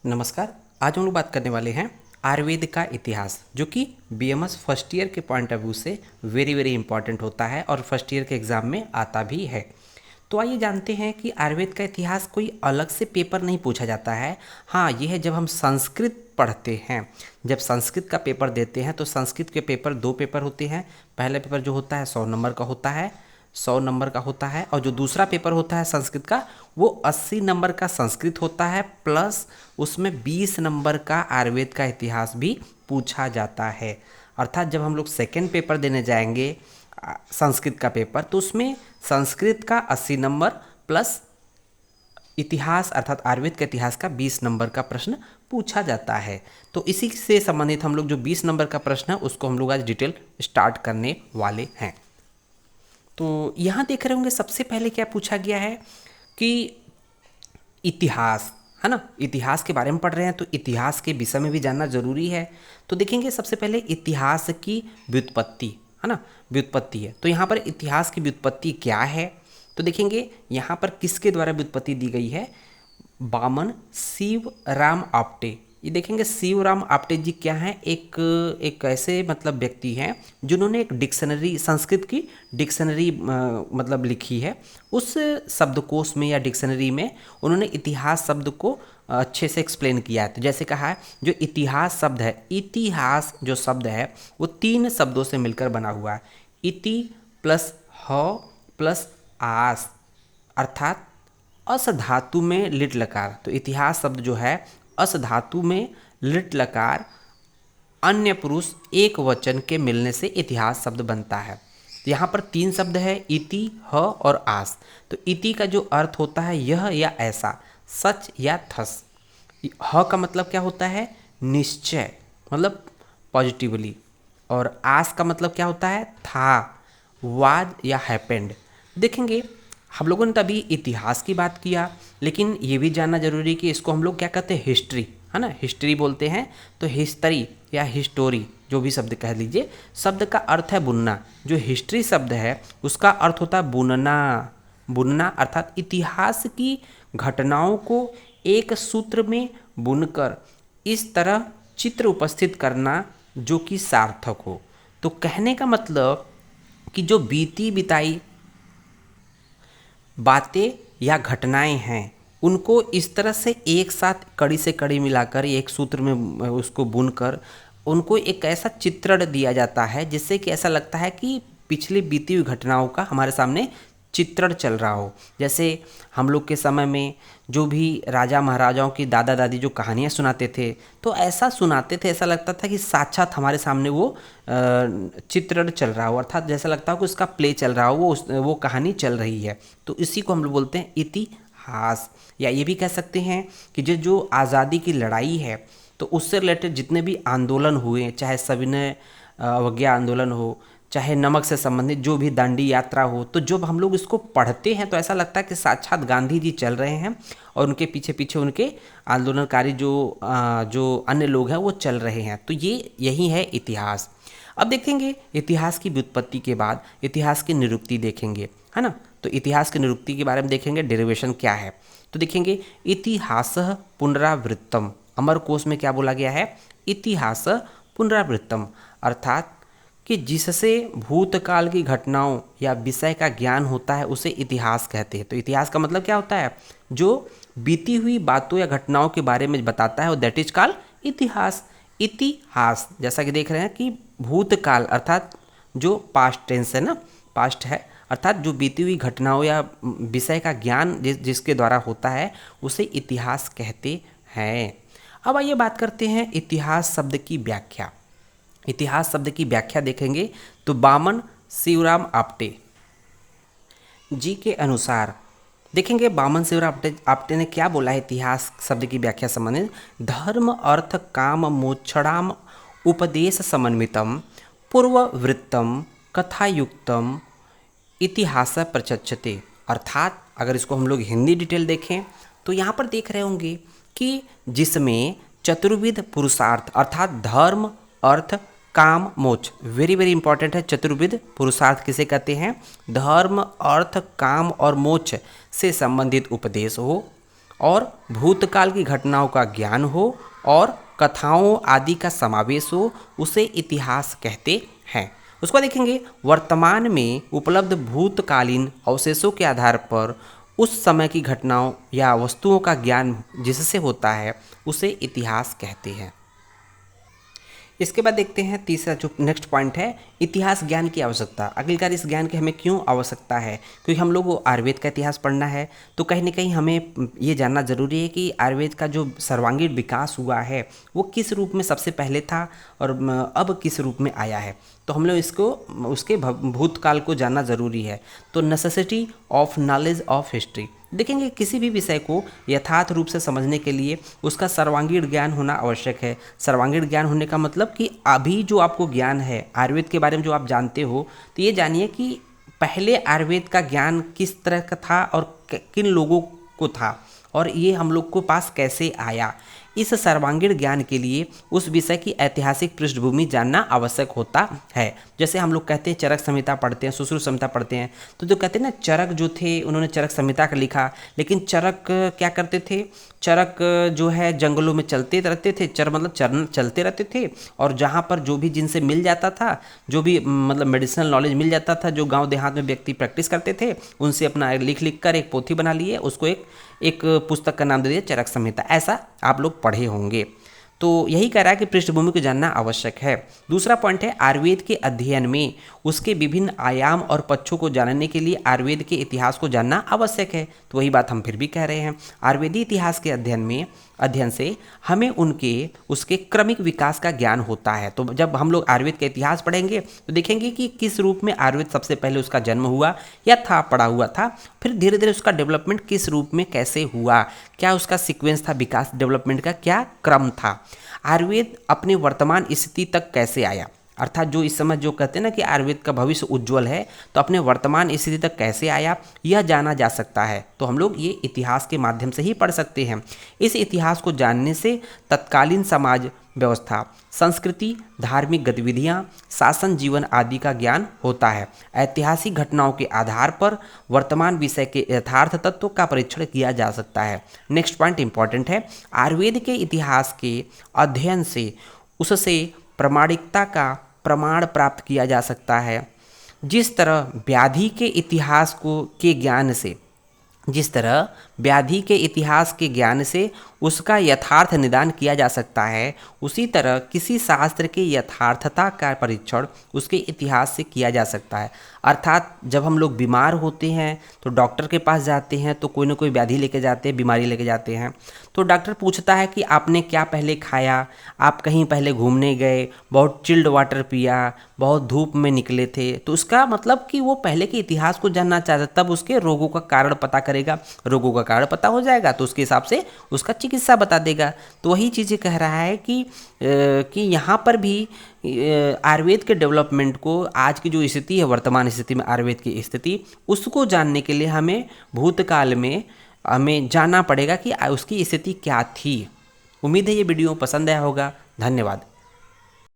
नमस्कार। आज हम लोग बात करने वाले हैं आयुर्वेद का इतिहास, जो कि बीएमएस फर्स्ट ईयर के पॉइंट ऑफ व्यू से वेरी वेरी इंपॉर्टेंट होता है और फर्स्ट ईयर के एग्ज़ाम में आता भी है। तो आइए जानते हैं कि आयुर्वेद का इतिहास कोई अलग से पेपर नहीं पूछा जाता है। हाँ, ये है जब हम संस्कृत पढ़ते हैं, जब संस्कृत का पेपर देते हैं तो संस्कृत के पेपर दो पेपर होते हैं। पहला पेपर जो होता है 100 नंबर का होता है, 100 नंबर का होता है, और जो दूसरा पेपर होता है संस्कृत का वो 80 नंबर का संस्कृत होता है, प्लस उसमें 20 नंबर का आयुर्वेद का इतिहास भी पूछा जाता है। अर्थात जब हम लोग सेकेंड पेपर देने जाएंगे संस्कृत का पेपर, तो उसमें संस्कृत का 80 नंबर प्लस इतिहास अर्थात आयुर्वेद के इतिहास का 20 नंबर का प्रश्न पूछा जाता है। तो इसी से संबंधित हम लोग जो 20 नंबर का प्रश्न है उसको हम लोग आज डिटेल स्टार्ट करने वाले हैं। तो यहाँ देख रहे होंगे सबसे पहले क्या पूछा गया है कि इतिहास, है ना। इतिहास के बारे में पढ़ रहे हैं तो इतिहास के विषय में भी जानना जरूरी है। तो देखेंगे सबसे पहले इतिहास की व्युत्पत्ति, है ना, व्युत्पत्ति है। तो यहाँ पर इतिहास की व्युत्पत्ति क्या है, तो देखेंगे यहाँ पर किसके द्वारा व्युत्पत्ति दी गई है। बामन शिवराम आपटे। ये देखेंगे शिवराम आपटे जी क्या हैं, एक ऐसे मतलब व्यक्ति हैं जिन्होंने एक डिक्शनरी, संस्कृत की डिक्शनरी मतलब लिखी है। उस शब्दकोश में या डिक्शनरी में उन्होंने इतिहास शब्द को अच्छे से एक्सप्लेन किया है। तो जैसे कहा है जो इतिहास शब्द है, इतिहास जो शब्द है वो 3 शब्दों से मिलकर बना हुआ है। इति प्लस ह प्लस आस, अर्थात अस धातु में लिट लकार। तो इतिहास शब्द जो है अस धातु में लिट लकार अन्य पुरुष एक वचन के मिलने से इतिहास शब्द बनता है। तो यहाँ पर 3 शब्द है, इति, ह और आस। तो इति का जो अर्थ होता है यह या ऐसा, सच या थस। ह का मतलब क्या होता है, निश्चय, मतलब पॉजिटिवली। और आस का मतलब क्या होता है, था, वाज या हैपेंड। देखेंगे हम लोगों ने तभी इतिहास की बात किया, लेकिन ये भी जानना जरूरी कि इसको हम लोग क्या कहते हैं, हिस्ट्री, है ना, हिस्ट्री बोलते हैं। तो हिस्ट्री या हिस्टोरी जो भी शब्द कह लीजिए, शब्द का अर्थ है बुनना। जो हिस्ट्री शब्द है उसका अर्थ होता है बुनना। बुनना अर्थात इतिहास की घटनाओं को एक सूत्र में बुनकर इस तरह चित्र उपस्थित करना जो कि सार्थक हो। तो कहने का मतलब कि जो बीती बिताई बातें या घटनाएं हैं उनको इस तरह से एक साथ कड़ी से कड़ी मिलाकर एक सूत्र में उसको बुनकर उनको एक ऐसा चित्रण दिया जाता है जिससे कि ऐसा लगता है कि पिछली बीती हुई घटनाओं का हमारे सामने चित्रण चल रहा हो। जैसे हम लोग के समय में जो भी राजा महाराजाओं की दादा दादी जो कहानियाँ सुनाते थे तो ऐसा सुनाते थे, ऐसा लगता था कि साक्षात हमारे सामने वो चित्रण चल रहा हो, अर्थात जैसा लगता हो कि उसका प्ले चल रहा हो, वो कहानी चल रही है। तो इसी को हम लोग बोलते हैं इतिहास। या ये भी कह सकते हैं कि जो आज़ादी की लड़ाई है तो उससे रिलेटेड जितने भी आंदोलन हुए, चाहे सविनय अवज्ञा आंदोलन हो, चाहे नमक से संबंधित जो भी दांडी यात्रा हो, तो जब हम लोग इसको पढ़ते हैं तो ऐसा लगता है कि साक्षात गांधी जी चल रहे हैं और उनके पीछे पीछे उनके आंदोलनकारी जो अन्य लोग हैं वो चल रहे हैं। तो ये यही है इतिहास। अब देखेंगे इतिहास की व्युत्पत्ति के बाद इतिहास की निरुक्ति देखेंगे, है ना। तो इतिहास की निरुक्ति के बारे में देखेंगे, डेरिवेशन क्या है। तो देखेंगे इतिहास पुनरावृत्तम, अमर कोश में क्या बोला गया है, इतिहास पुनरावृत्तम, अर्थात कि जिससे भूतकाल की घटनाओं या विषय का ज्ञान होता है उसे इतिहास कहते हैं। तो इतिहास का मतलब क्या होता है, जो बीती हुई बातों या घटनाओं के बारे में बताता है और दैट इज कॉल्ड इतिहास। इतिहास जैसा कि देख रहे हैं कि भूतकाल अर्थात जो पास्ट टेंस है ना, पास्ट है, अर्थात जो बीती हुई घटनाओं या विषय का ज्ञान जिसके द्वारा होता है उसे इतिहास कहते हैं। अब आइए बात करते हैं इतिहास शब्द की व्याख्या। इतिहास शब्द की व्याख्या देखेंगे तो बामन शिवराम आपटे जी के अनुसार देखेंगे बामन शिवराम आपटे ने क्या बोला है इतिहास शब्द की व्याख्या संबंधित, धर्म अर्थ काम मोक्षणाम उपदेश समन्वितम पूर्ववृत्तम कथायुक्तम इतिहास प्रचक्षते। अर्थात अगर इसको हम लोग हिंदी डिटेल देखें तो यहाँ पर देख रहे होंगे कि जिसमें चतुर्विध पुरुषार्थ अर्थात धर्म अर्थ काम मोक्ष, वेरी वेरी इंपॉर्टेंट है। चतुर्विध पुरुषार्थ किसे कहते हैं, धर्म अर्थ काम और मोक्ष से संबंधित उपदेश हो और भूतकाल की घटनाओं का ज्ञान हो और कथाओं आदि का समावेश हो, उसे इतिहास कहते हैं। उसको देखेंगे, वर्तमान में उपलब्ध भूतकालीन अवशेषों के आधार पर उस समय की घटनाओं या वस्तुओं का ज्ञान जिससे होता है उसे इतिहास कहते हैं। इसके बाद देखते हैं तीसरा जो नेक्स्ट पॉइंट है, इतिहास ज्ञान की आवश्यकता। आखिरकार इस ज्ञान की हमें क्यों आवश्यकता है? क्योंकि हम लोग को आयुर्वेद का इतिहास पढ़ना है, तो कहीं ना कहीं हमें ये जानना जरूरी है कि आयुर्वेद का जो सर्वांगीण विकास हुआ है वो किस रूप में सबसे पहले था और अब किस रूप में आया है। तो हम लोग इसको उसके भूतकाल को जानना ज़रूरी है। तो necessity of knowledge of history, देखेंगे किसी भी विषय को यथार्थ रूप से समझने के लिए उसका सर्वांगीण ज्ञान होना आवश्यक है। सर्वांगीण ज्ञान होने का मतलब कि अभी जो आपको ज्ञान है आयुर्वेद के बारे में जो आप जानते हो, तो ये जानिए कि पहले आयुर्वेद का ज्ञान किस तरह का था और किन लोगों को था और ये हम लोग को पास कैसे आया। इस सर्वांगीण ज्ञान के लिए उस विषय की ऐतिहासिक पृष्ठभूमि जानना आवश्यक होता है। जैसे हम लोग कहते हैं चरक संहिता पढ़ते हैं, सुश्रुत संहिता पढ़ते हैं, तो जो कहते हैं ना चरक जो थे उन्होंने चरक संहिता का लिखा, लेकिन चरक क्या करते थे? चरक जो है जंगलों में चलते रहते थे, मतलब चलते रहते थे और जहाँ पर जो भी जिनसे मिल जाता था, जो भी मतलब मेडिसिनल नॉलेज मिल जाता था, जो गांव देहात में व्यक्ति प्रैक्टिस करते थे, उनसे अपना लिख लिख कर एक पोथी बना लिए, उसको एक पुस्तक का नाम दे दिया चरक संहिता। ऐसा आप लोग पढ़े होंगे। तो यही कह रहा है कि पृष्ठभूमि को जानना आवश्यक है। दूसरा पॉइंट है, आयुर्वेद के अध्ययन में उसके विभिन्न आयाम और पक्षों को जानने के लिए आयुर्वेद के इतिहास को जानना आवश्यक है। तो वही बात हम फिर भी कह रहे हैं, आयुर्वेदीय इतिहास के अध्ययन से हमें उसके क्रमिक विकास का ज्ञान होता है। तो जब हम लोग आयुर्वेद का इतिहास पढ़ेंगे तो देखेंगे कि किस रूप में आयुर्वेद सबसे पहले उसका जन्म हुआ या पड़ा हुआ था, फिर धीरे धीरे उसका डेवलपमेंट किस रूप में कैसे हुआ, क्या उसका सीक्वेंस था, विकास डेवलपमेंट का क्या क्रम था, आयुर्वेद अपने वर्तमान स्थिति तक कैसे आया, अर्थात जो इस समय जो कहते हैं ना कि आयुर्वेद का भविष्य उज्जवल है, तो अपने वर्तमान स्थिति तक कैसे आया यह जाना जा सकता है। तो हम लोग ये इतिहास के माध्यम से ही पढ़ सकते हैं। इस इतिहास को जानने से तत्कालीन समाज व्यवस्था, संस्कृति, धार्मिक गतिविधियाँ, शासन जीवन आदि का ज्ञान होता है। ऐतिहासिक घटनाओं के आधार पर वर्तमान विषय के यथार्थ तत्व का परीक्षण किया जा सकता है। नेक्स्ट पॉइंट इंपॉर्टेंट है, आयुर्वेद के इतिहास के अध्ययन से उससे प्रामाणिकता का प्रमाण प्राप्त किया जा सकता है। जिस तरह व्याधि के इतिहास के इतिहास के ज्ञान से उसका यथार्थ निदान किया जा सकता है, उसी तरह किसी शास्त्र के यथार्थता का परीक्षण उसके इतिहास से किया जा सकता है। अर्थात जब हम लोग बीमार होते हैं तो डॉक्टर के पास जाते हैं, तो कोई ना कोई व्याधि लेके जाते हैं, बीमारी लेके जाते हैं, तो डॉक्टर पूछता है कि आपने क्या पहले खाया, आप कहीं पहले घूमने गए, बहुत चिल्ड वाटर पिया, बहुत धूप में निकले थे, तो उसका मतलब कि वो पहले के इतिहास को जानना चाहता, तब उसके रोगों का कारण पता करेगा। रोगों का कारण पता हो जाएगा तो उसके हिसाब से उसका चिकित्सा बता देगा। तो वही चीज़ें कह रहा है कि यहाँ पर भी आयुर्वेद के डेवलपमेंट को, आज की जो स्थिति है वर्तमान स्थिति में आयुर्वेद की स्थिति, उसको जानने के लिए हमें भूतकाल में हमें जानना पड़ेगा कि उसकी स्थिति क्या थी। उम्मीद है ये वीडियो पसंद आया होगा। धन्यवाद।